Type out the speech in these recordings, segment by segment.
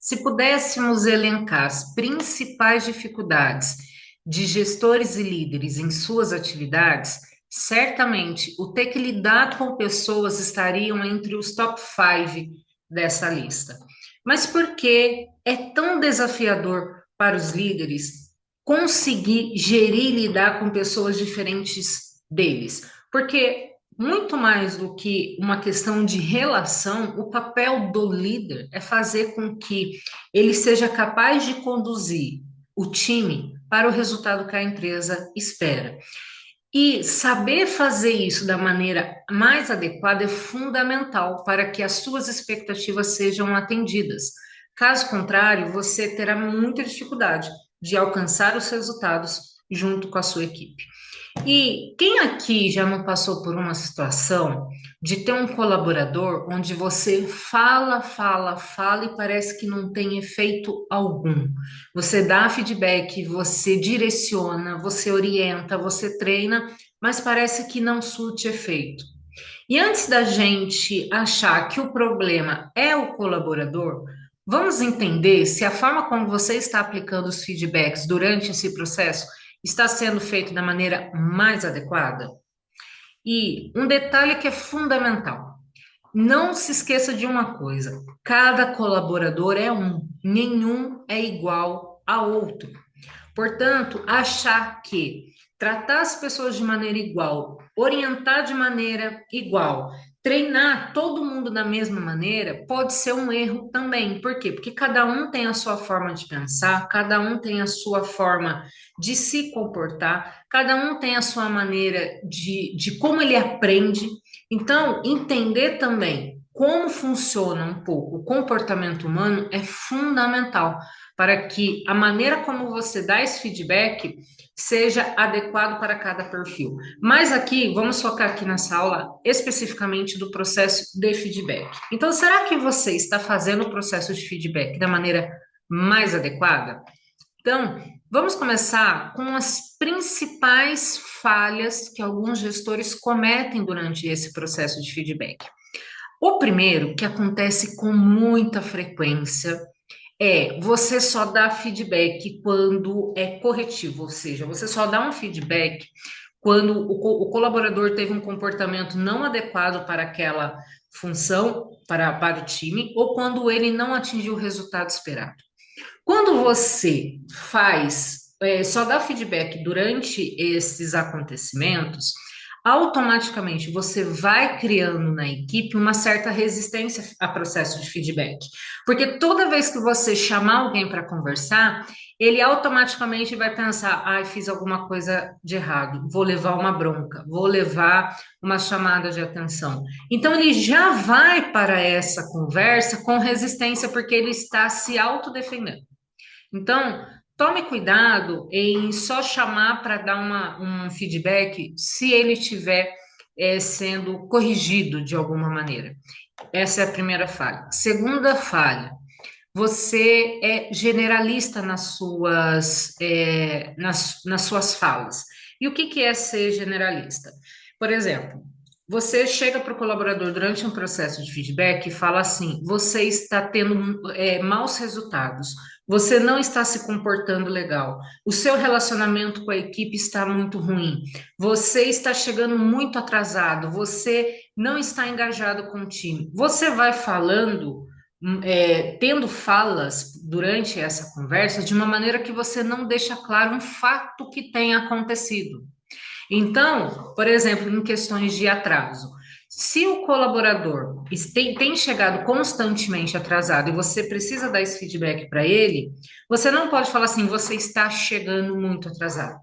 Se pudéssemos elencar as principais dificuldades de gestores e líderes em suas atividades, certamente o ter que lidar com pessoas estariam entre os top 5 dessa lista. Mas por que é tão desafiador para os líderes conseguir gerir e lidar com pessoas diferentes deles? Porque muito mais do que uma questão de relação, o papel do líder é fazer com que ele seja capaz de conduzir o time para o resultado que a empresa espera. E saber fazer isso da maneira mais adequada é fundamental para que as suas expectativas sejam atendidas. Caso contrário, você terá muita dificuldade de alcançar os resultados junto com a sua equipe. E quem aqui já não passou por uma situação de ter um colaborador onde você fala, fala, fala e parece que não tem efeito algum? Você dá feedback, você direciona, você orienta, você treina, mas parece que não surte efeito. E antes da gente achar que o problema é o colaborador, vamos entender se a forma como você está aplicando os feedbacks durante esse processo está sendo feito da maneira mais adequada? E um detalhe que é fundamental: não se esqueça de uma coisa: cada colaborador é um, nenhum é igual a outro. Portanto, achar que tratar as pessoas de maneira igual, orientar de maneira igual, treinar todo mundo da mesma maneira, pode ser um erro também. Por quê? Porque cada um tem a sua forma de pensar, cada um tem a sua forma de se comportar, cada um tem a sua maneira de como ele aprende. Então, entender também como funciona um pouco o comportamento humano é fundamental para que a maneira como você dá esse feedback seja adequado para cada perfil. Mas aqui, vamos focar aqui nessa aula especificamente do processo de feedback. Então, será que você está fazendo o processo de feedback da maneira mais adequada? Então, vamos começar com as principais falhas que alguns gestores cometem durante esse processo de feedback. O primeiro, que acontece com muita frequência, você só dá feedback quando é corretivo, ou seja, você só dá um feedback quando o colaborador teve um comportamento não adequado para aquela função, para o time, ou quando ele não atingiu o resultado esperado. Quando você só dá feedback durante esses acontecimentos, automaticamente você vai criando na equipe uma certa resistência a processo de feedback. Porque toda vez que você chamar alguém para conversar, ele automaticamente vai pensar: ai, fiz alguma coisa de errado, vou levar uma bronca, vou levar uma chamada de atenção. Então, ele já vai para essa conversa com resistência, porque ele está se autodefendendo. Então, tome cuidado em só chamar para dar um feedback se ele estiver sendo corrigido de alguma maneira. Essa é a primeira falha. Segunda falha: você é generalista nas suas falas. E o que é ser generalista? Por exemplo, você chega para o colaborador durante um processo de feedback e fala assim: você está tendo maus resultados, você não está se comportando legal, o seu relacionamento com a equipe está muito ruim, você está chegando muito atrasado, você não está engajado com o time. Você vai falando tendo falas durante essa conversa de uma maneira que você não deixa claro um fato que tenha acontecido. Então, por exemplo, em questões de atraso, se o colaborador tem chegado constantemente atrasado e você precisa dar esse feedback para ele, você não pode falar assim: você está chegando muito atrasado.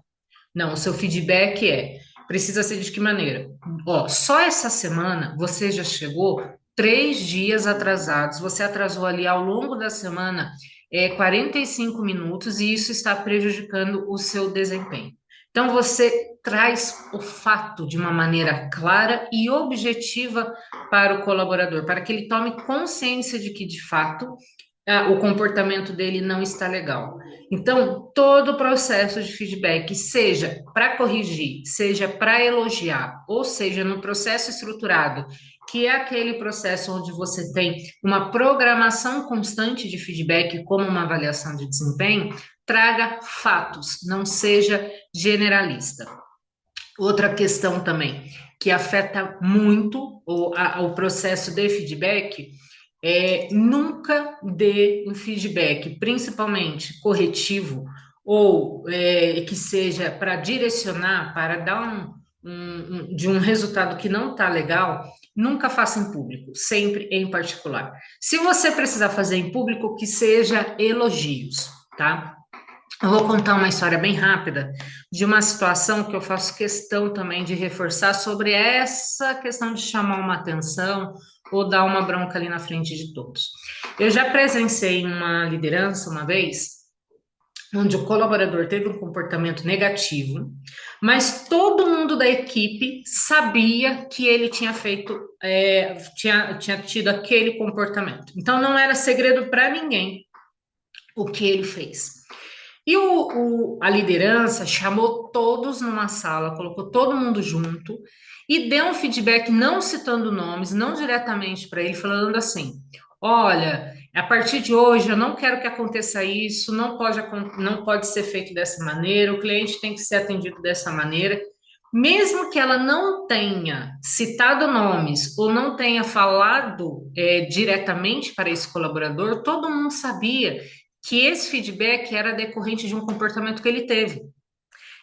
Não, o seu feedback precisa ser de que maneira? Ó, só essa semana você já chegou 3 dias atrasados, você atrasou ali ao longo da semana 45 minutos e isso está prejudicando o seu desempenho. Então, você traz o fato de uma maneira clara e objetiva para o colaborador, para que ele tome consciência de que, de fato, o comportamento dele não está legal. Então, todo o processo de feedback, seja para corrigir, seja para elogiar, ou seja, no processo estruturado que é aquele processo onde você tem uma programação constante de feedback, como uma avaliação de desempenho, traga fatos, não seja generalista. Outra questão também que afeta muito o processo de feedback é nunca dê um feedback, principalmente corretivo, ou que seja para direcionar, para dar de um resultado que não está legal, nunca faça em público, sempre em particular. Se você precisar fazer em público, que seja elogios, tá? Eu vou contar uma história bem rápida de uma situação que eu faço questão também de reforçar sobre essa questão de chamar uma atenção ou dar uma bronca ali na frente de todos. Eu já presenciei uma liderança uma vez, onde o colaborador teve um comportamento negativo, mas todo mundo da equipe sabia que ele tinha feito, tinha tido aquele comportamento. Então não era segredo para ninguém o que ele fez. E a liderança chamou todos numa sala, colocou todo mundo junto e deu um feedback, não citando nomes, não diretamente para ele, falando assim: olha, a partir de hoje eu não quero que aconteça isso, não pode ser feito dessa maneira, o cliente tem que ser atendido dessa maneira. Mesmo que ela não tenha citado nomes ou não tenha falado diretamente para esse colaborador, todo mundo sabia que esse feedback era decorrente de um comportamento que ele teve.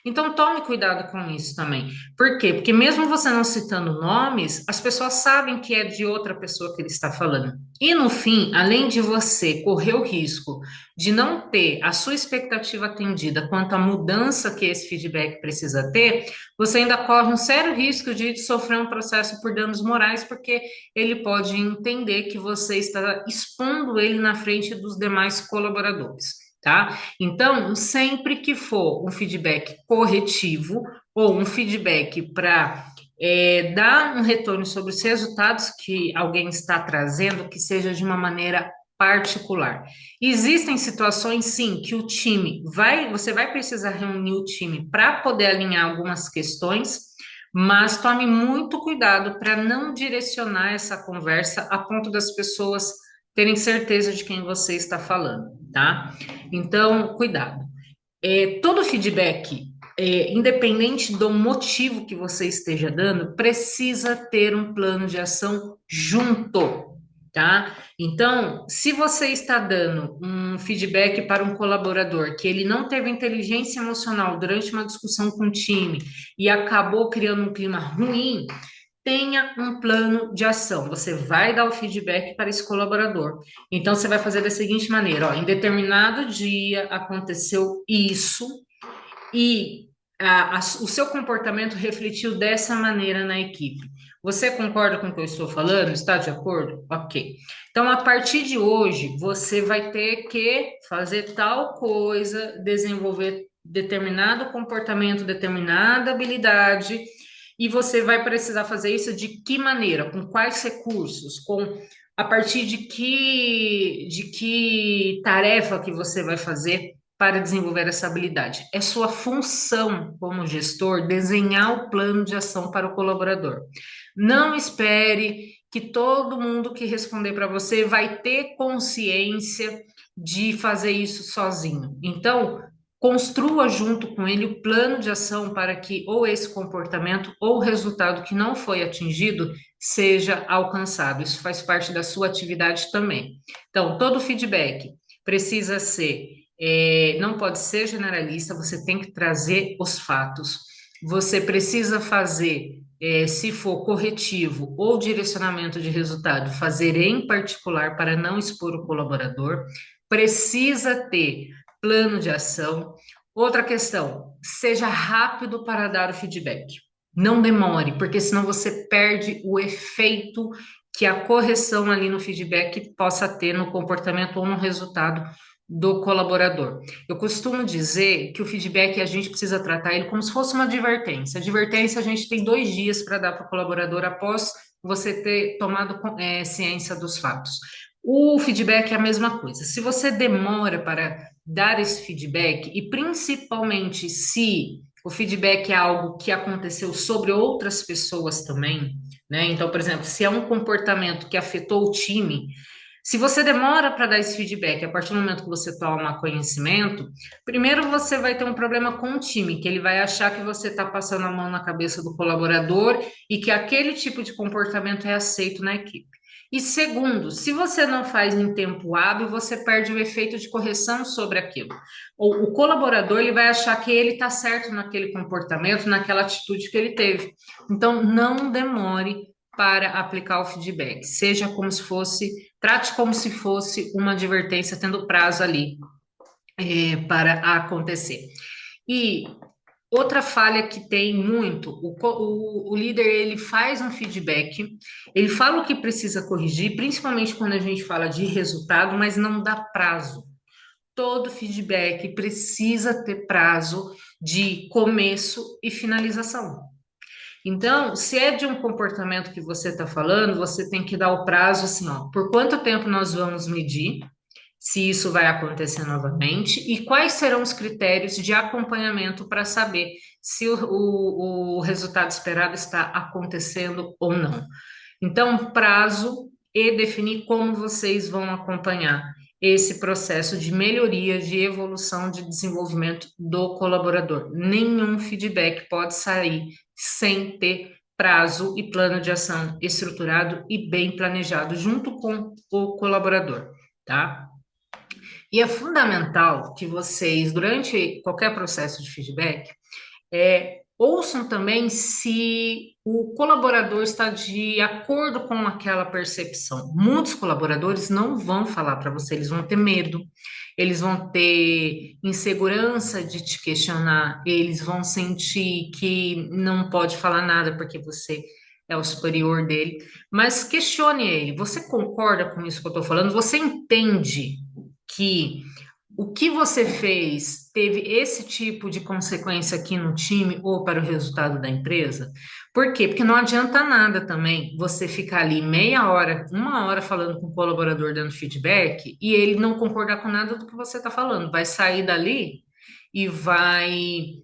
Então, tome cuidado com isso também. Por quê? Porque mesmo você não citando nomes, as pessoas sabem que é de outra pessoa que ele está falando. E no fim, além de você correr o risco de não ter a sua expectativa atendida quanto à mudança que esse feedback precisa ter, você ainda corre um sério risco de sofrer um processo por danos morais, porque ele pode entender que você está expondo ele na frente dos demais colaboradores. Tá? Então, sempre que for um feedback corretivo ou um feedback para dar um retorno sobre os resultados que alguém está trazendo, que seja de uma maneira particular. Existem situações, sim, que o time você vai precisar reunir o time para poder alinhar algumas questões, mas tome muito cuidado para não direcionar essa conversa a ponto das pessoas terem certeza de quem você está falando, tá? Então, cuidado. Todo feedback, independente do motivo que você esteja dando, precisa ter um plano de ação junto, tá? Então, se você está dando um feedback para um colaborador que ele não teve inteligência emocional durante uma discussão com o time e acabou criando um clima ruim, tenha um plano de ação. Você vai dar o feedback para esse colaborador. Então, você vai fazer da seguinte maneira: ó, em determinado dia aconteceu isso e o seu comportamento refletiu dessa maneira na equipe. Você concorda com o que eu estou falando? Está de acordo? Ok. Então, a partir de hoje, você vai ter que fazer tal coisa, desenvolver determinado comportamento, determinada habilidade, e você vai precisar fazer isso de que maneira? Com quais recursos? Com a partir de que tarefa que você vai fazer para desenvolver essa habilidade? É sua função como gestor desenhar o plano de ação para o colaborador. Não espere que todo mundo que responder para você vai ter consciência de fazer isso sozinho. Então, construa junto com ele o plano de ação para que ou esse comportamento ou o resultado que não foi atingido seja alcançado. Isso faz parte da sua atividade também. Então, todo feedback precisa ser, não pode ser generalista, você tem que trazer os fatos. Você precisa fazer, se for corretivo ou direcionamento de resultado, fazer em particular para não expor o colaborador. Precisa ter plano de ação. Outra questão, seja rápido para dar o feedback. Não demore, porque senão você perde o efeito que a correção ali no feedback possa ter no comportamento ou no resultado do colaborador. Eu costumo dizer que o feedback a gente precisa tratar ele como se fosse uma advertência. Advertência a gente tem 2 dias para dar para o colaborador após você ter tomado ciência dos fatos. O feedback é a mesma coisa. Se você demora para dar esse feedback, e principalmente se o feedback é algo que aconteceu sobre outras pessoas também, né? Então, por exemplo, se é um comportamento que afetou o time, se você demora para dar esse feedback, a partir do momento que você toma conhecimento, primeiro você vai ter um problema com o time, que ele vai achar que você está passando a mão na cabeça do colaborador e que aquele tipo de comportamento é aceito na equipe. E segundo, se você não faz em tempo hábil, você perde o efeito de correção sobre aquilo. O colaborador ele vai achar que ele está certo naquele comportamento, naquela atitude que ele teve. Então, não demore para aplicar o feedback. Seja como se fosse, trate como se fosse uma advertência, tendo prazo ali para acontecer. E outra falha que tem muito, o líder ele faz um feedback, ele fala o que precisa corrigir, principalmente quando a gente fala de resultado, mas não dá prazo. Todo feedback precisa ter prazo de começo e finalização. Então, se é de um comportamento que você está falando, você tem que dar o prazo assim, ó, por quanto tempo nós vamos medir, se isso vai acontecer novamente, e quais serão os critérios de acompanhamento para saber se o resultado esperado está acontecendo ou não. Então, prazo e definir como vocês vão acompanhar esse processo de melhoria, de evolução, de desenvolvimento do colaborador. Nenhum feedback pode sair sem ter prazo e plano de ação estruturado e bem planejado junto com o colaborador, tá? E é fundamental que vocês, durante qualquer processo de feedback, ouçam também se o colaborador está de acordo com aquela percepção. Muitos colaboradores não vão falar para você, eles vão ter medo, eles vão ter insegurança de te questionar, eles vão sentir que não pode falar nada porque você é o superior dele. Mas questione ele: você concorda com isso que eu estou falando? Você entende que o que você fez teve esse tipo de consequência aqui no time ou para o resultado da empresa? Por quê? Porque não adianta nada também você ficar ali meia hora, uma hora falando com o colaborador dando feedback e ele não concordar com nada do que você está falando. Vai sair dali e vai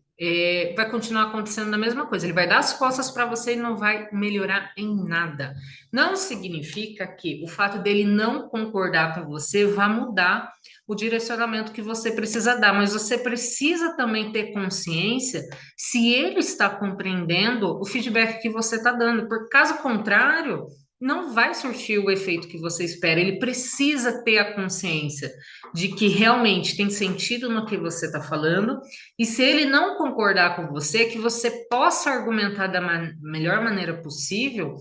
continuar acontecendo a mesma coisa. Ele vai dar as costas para você e não vai melhorar em nada. Não significa que o fato dele não concordar com você vá mudar o direcionamento que você precisa dar, mas você precisa também ter consciência se ele está compreendendo o feedback que você está dando, por caso contrário, não vai surtir o efeito que você espera. Ele precisa ter a consciência de que realmente tem sentido no que você está falando, e se ele não concordar com você, que você possa argumentar da melhor maneira possível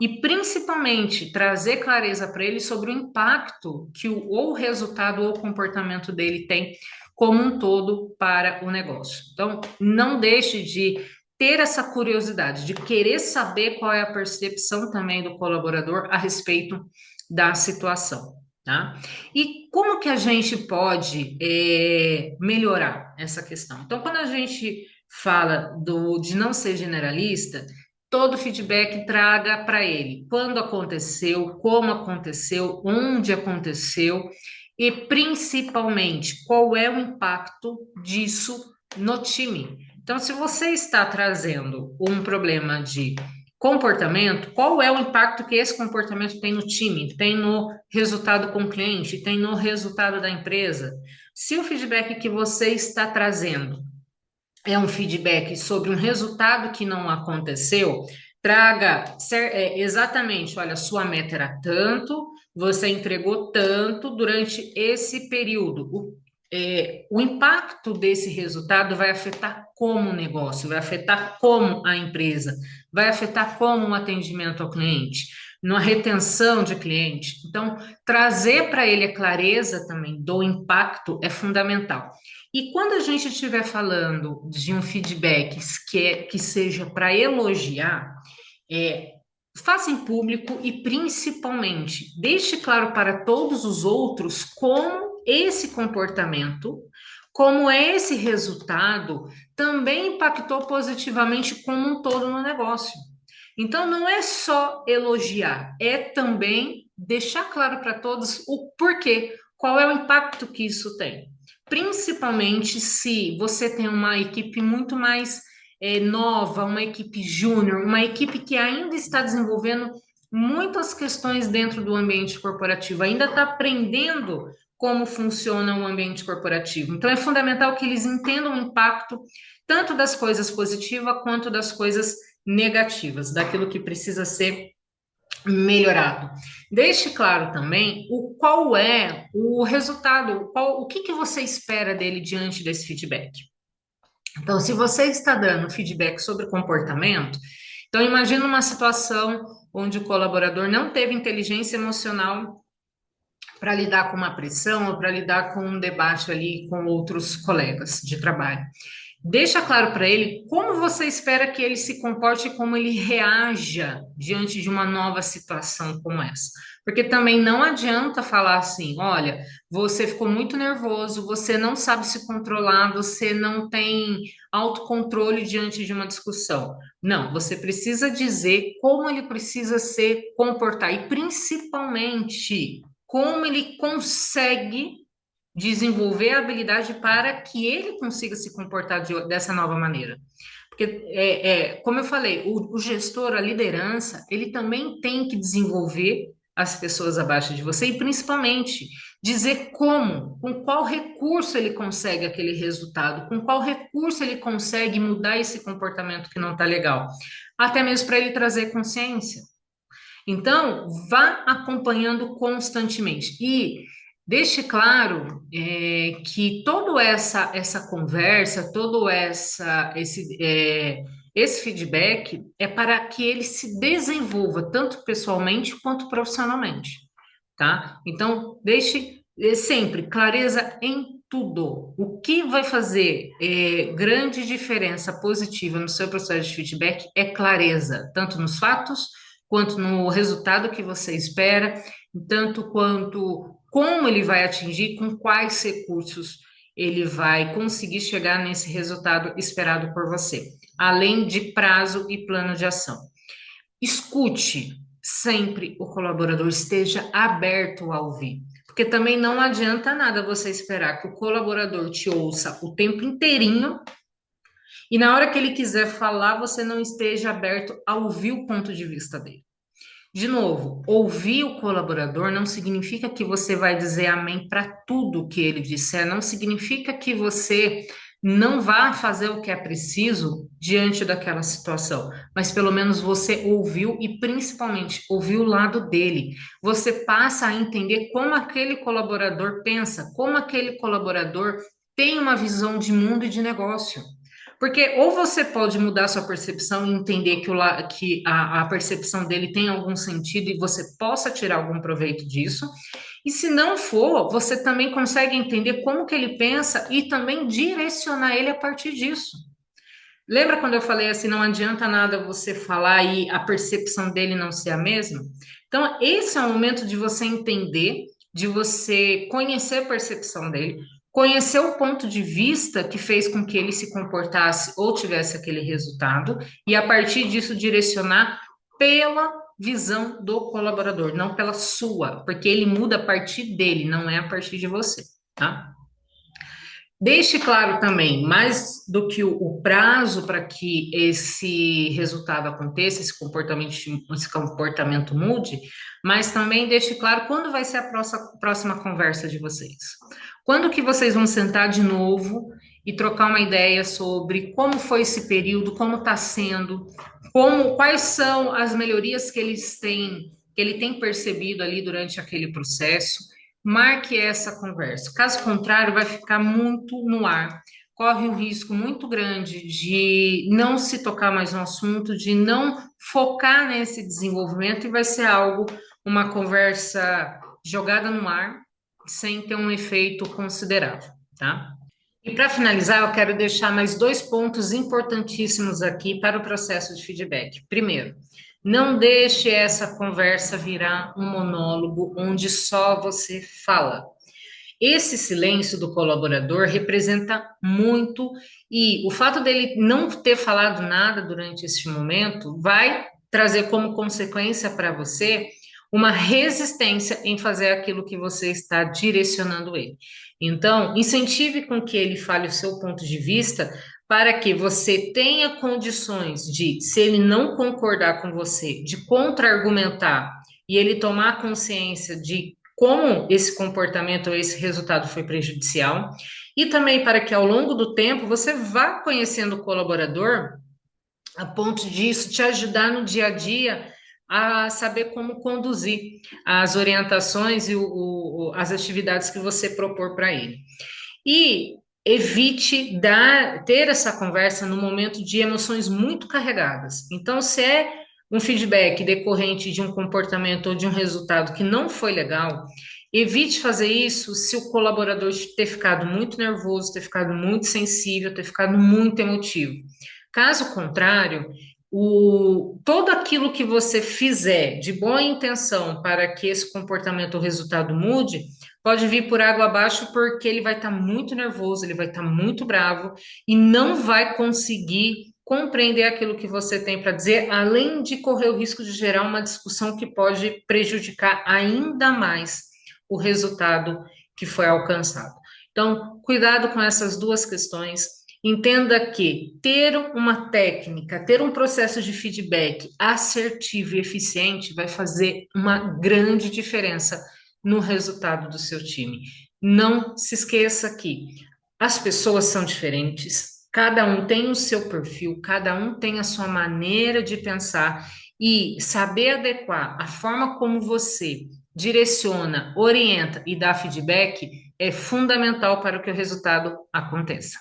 e principalmente trazer clareza para ele sobre o impacto que ou o resultado ou o comportamento dele tem como um todo para o negócio. Então, não deixe de ter essa curiosidade, de querer saber qual é a percepção também do colaborador a respeito da situação, tá? E como que a gente pode melhorar essa questão? Então, quando a gente fala de não ser generalista, todo feedback traga para ele quando aconteceu, como aconteceu, onde aconteceu e principalmente qual é o impacto disso no time. Então, se você está trazendo um problema de comportamento, qual é o impacto que esse comportamento tem no time, tem no resultado com o cliente, tem no resultado da empresa? Se o feedback que você está trazendo é um feedback sobre um resultado que não aconteceu, traga exatamente, olha, sua meta era tanto, você entregou tanto durante esse período. O impacto desse resultado vai afetar como o negócio, vai afetar como a empresa, vai afetar como o atendimento ao cliente, na retenção de cliente. Então, trazer para ele a clareza também do impacto é fundamental. E quando a gente estiver falando de um feedback que seja para elogiar, é, faça em público e principalmente deixe claro para todos os outros como esse comportamento, como esse resultado também impactou positivamente como um todo no negócio. Então, não é só elogiar, é também deixar claro para todos o porquê, qual é o impacto que isso tem. principalmente se você tem uma equipe muito mais nova, uma equipe júnior, uma equipe que ainda está desenvolvendo muitas questões dentro do ambiente corporativo, ainda está aprendendo como funciona o ambiente corporativo. Então, é fundamental que eles entendam o impacto tanto das coisas positivas quanto das coisas negativas, daquilo que precisa ser melhorado. Deixe claro também o qual é o resultado, o que você espera dele diante desse feedback. Então, se você está dando feedback sobre comportamento, então imagina uma situação onde o colaborador não teve inteligência emocional para lidar com uma pressão ou para lidar com um debate ali com outros colegas de trabalho. Deixa claro para ele como você espera que ele se comporte e como ele reaja diante de uma nova situação como essa. Porque também não adianta falar assim: olha, você ficou muito nervoso, você não sabe se controlar, você não tem autocontrole diante de uma discussão. Não, você precisa dizer como ele precisa se comportar e principalmente como ele consegue desenvolver a habilidade para que ele consiga se comportar dessa nova maneira. Porque, como eu falei, o gestor, a liderança, ele também tem que desenvolver as pessoas abaixo de você e, principalmente, dizer como, com qual recurso ele consegue aquele resultado, com qual recurso ele consegue mudar esse comportamento que não está legal, até mesmo para ele trazer consciência. Então, vá acompanhando constantemente e deixe claro que toda essa conversa, esse feedback é para que ele se desenvolva tanto pessoalmente quanto profissionalmente, tá? Então, deixe sempre clareza em tudo. O que vai fazer grande diferença positiva no seu processo de feedback é clareza, tanto nos fatos quanto no resultado que você espera, tanto quanto como ele vai atingir, com quais recursos ele vai conseguir chegar nesse resultado esperado por você, além de prazo e plano de ação. Escute sempre o colaborador, esteja aberto a ouvir. Porque também não adianta nada você esperar que o colaborador te ouça o tempo inteirinho e na hora que ele quiser falar, você não esteja aberto a ouvir o ponto de vista dele. De novo, ouvir o colaborador não significa que você vai dizer amém para tudo que ele disser, não significa que você não vá fazer o que é preciso diante daquela situação, mas pelo menos você ouviu e principalmente ouviu o lado dele. Você passa a entender como aquele colaborador pensa, como aquele colaborador tem uma visão de mundo e de negócio. Porque ou você pode mudar sua percepção e entender que a percepção dele tem algum sentido e você possa tirar algum proveito disso, e se não for, você também consegue entender como que ele pensa e também direcionar ele a partir disso. Lembra quando eu falei assim, não adianta nada você falar e a percepção dele não ser a mesma? Então, esse é o momento de você entender, de você conhecer a percepção dele, conhecer o ponto de vista que fez com que ele se comportasse ou tivesse aquele resultado, e a partir disso direcionar pela visão do colaborador, não pela sua, porque ele muda a partir dele, não é a partir de você, tá? Deixe claro também, mais do que o prazo para que esse resultado aconteça, esse comportamento mude, mas também deixe claro quando vai ser a próxima conversa de vocês. Quando que vocês vão sentar de novo e trocar uma ideia sobre como foi esse período, como está sendo, quais são as melhorias que que ele tem percebido ali durante aquele processo. Marque essa conversa. Caso contrário, vai ficar muito no ar. Corre um risco muito grande de não se tocar mais no assunto, de não focar nesse desenvolvimento e vai ser uma conversa jogada no ar, sem ter um efeito considerável, tá? E para finalizar, eu quero deixar mais dois pontos importantíssimos aqui para o processo de feedback. Primeiro, não deixe essa conversa virar um monólogo onde só você fala. Esse silêncio do colaborador representa muito, e o fato dele não ter falado nada durante este momento vai trazer como consequência para você uma resistência em fazer aquilo que você está direcionando ele. Então, incentive com que ele fale o seu ponto de vista para que você tenha condições de, se ele não concordar com você, de contra-argumentar e ele tomar consciência de como esse comportamento ou esse resultado foi prejudicial, e também para que ao longo do tempo você vá conhecendo o colaborador a ponto disso te ajudar no dia a dia a saber como conduzir as orientações e as atividades que você propor para ele. E evite ter essa conversa no momento de emoções muito carregadas. Então, se é um feedback decorrente de um comportamento ou de um resultado que não foi legal, evite fazer isso se o colaborador ter ficado muito nervoso, ter ficado muito sensível, ter ficado muito emotivo. Caso contrário, todo aquilo que você fizer de boa intenção para que esse comportamento ou resultado mude, pode vir por água abaixo porque ele vai estar muito nervoso, ele vai estar muito bravo e não vai conseguir compreender aquilo que você tem para dizer, além de correr o risco de gerar uma discussão que pode prejudicar ainda mais o resultado que foi alcançado. Então, cuidado com essas duas questões. Entenda que ter uma técnica, ter um processo de feedback assertivo e eficiente vai fazer uma grande diferença no resultado do seu time. Não se esqueça que as pessoas são diferentes, cada um tem o seu perfil, cada um tem a sua maneira de pensar e saber adequar a forma como você direciona, orienta e dá feedback é fundamental para que o resultado aconteça.